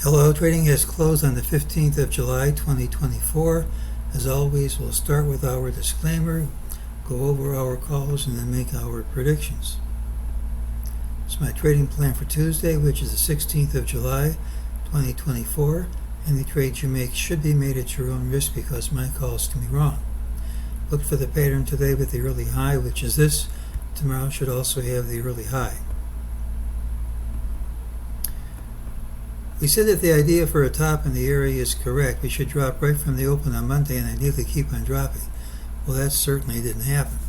Hello, trading has closed on the 15th of July 2024. As always, we'll start with our disclaimer, go over our calls, and then make our predictions. It's my trading plan for Tuesday, which is the 16th of July 2024. Any trades you make should be made at your own risk because my calls can be wrong. Look for the pattern today with the early high, which is this. Tomorrow should also have the early high. We said that the idea for a top in the area is correct. We should drop right from the open on Monday and ideally keep on dropping. Well, that certainly didn't happen.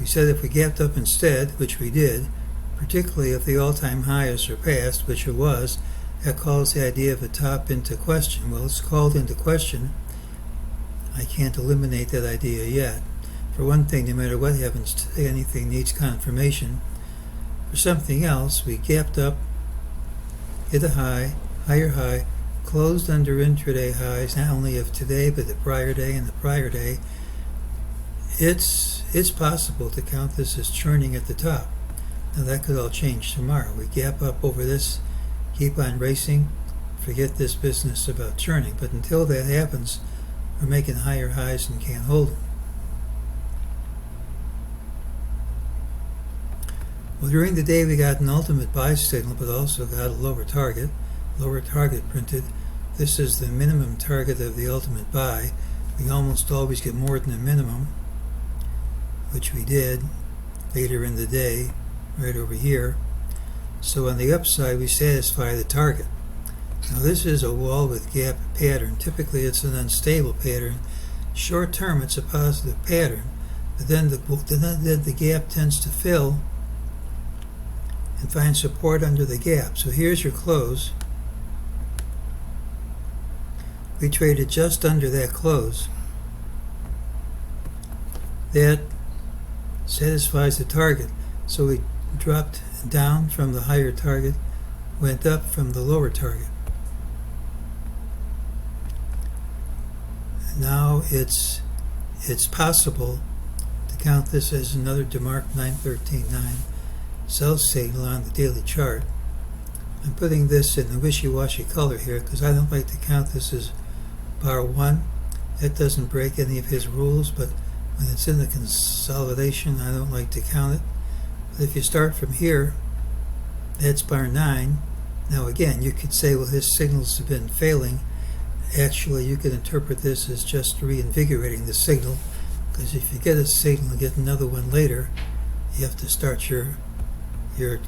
We said if we gapped up instead, which we did, particularly if the all-time high is surpassed, which it was, that calls the idea of a top into question. Well, it's called into question. I can't eliminate that idea yet. For one thing, no matter what happens today, anything needs confirmation. For something else, we gapped up, hit a high, higher high, closed under intraday highs, not only of today, but the prior day and the prior day. It's possible to count this as churning at the top. Now that could all change tomorrow. We gap up over this, keep on racing, forget this business about churning. But until that happens, we're making higher highs and can't hold them. Well, during the day we got an ultimate buy signal, but also got a lower target printed. This is the minimum target of the ultimate buy. We almost always get more than the minimum, which we did later in the day, right over here. So on the upside, we satisfy the target. Now this is a wall with gap pattern. Typically it's an unstable pattern. Short term it's a positive pattern, but then the gap tends to fill and find support under the gap. So here's your close. We traded just under that close. That satisfies the target. So we dropped down from the higher target, went up from the lower target. Now it's possible to count this as another DeMark 913.9 sell signal on the daily chart. I'm putting this in the wishy-washy color here because I don't like to count this as bar 1. That doesn't break any of his rules, but when it's in the consolidation, I don't like to count it. But if you start from here, that's bar 9. Now again, you could say, well, his signals have been failing. Actually, you can interpret this as just reinvigorating the signal, because if you get a signal and get another one later, you have to start your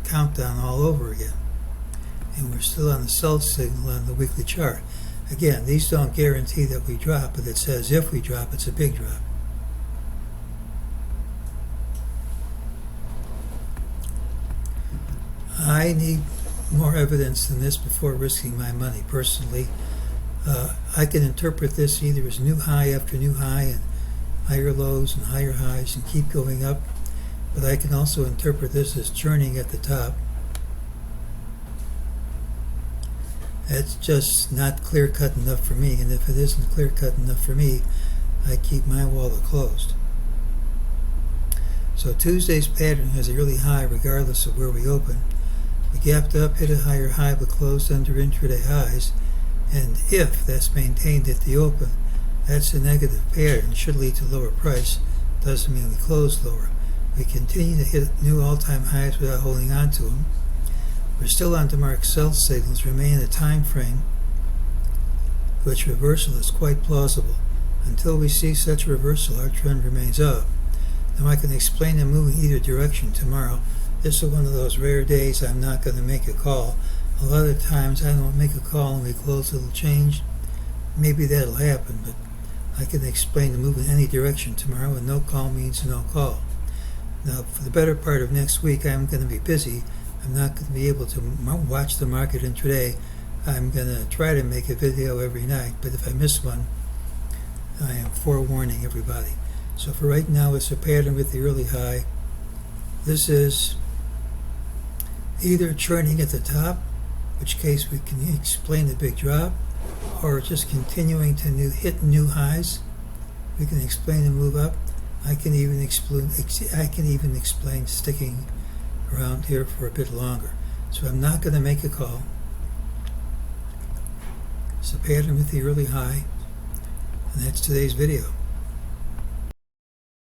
countdown all over again. And we're still on the sell signal on the weekly chart. Again, these don't guarantee that we drop, but it says if we drop, it's a big drop. I need more evidence than this before risking my money. Personally, I can interpret this either as new high after new high and higher lows and higher highs and keep going up, but I can also interpret this as churning at the top. That's just not clear-cut enough for me, and if it isn't clear-cut enough for me, I keep my wallet closed. So Tuesday's pattern has a really high regardless of where we open. We gapped up, hit a higher high, but closed under intraday highs, and if that's maintained at the open, that's a negative pattern. It should lead to lower price. Doesn't mean we close lower. We continue to hit new all-time highs without holding on to them. We're still on DeMark sell signals, remain in a time frame which reversal is quite plausible. Until we see such reversal, our trend remains up. Now I can explain the move in either direction tomorrow. This is one of those rare days I'm not going to make a call. A lot of times I don't make a call and we close, it'll change. Maybe that'll happen, but I can explain the move in any direction tomorrow, and no call means no call. Now for the better part of next week I'm going to be busy. I'm not going to be able to watch the market intraday. I'm going to try to make a video every night, but if I miss one, I am forewarning everybody. So for right now, it's a pattern with the early high. This is either churning at the top, in which case we can explain the big drop, or just continuing to hit new highs. We can explain the move up. I can even explain sticking around here for a bit longer. So I'm not going to make a call. It's a pattern with the early high, and that's today's video.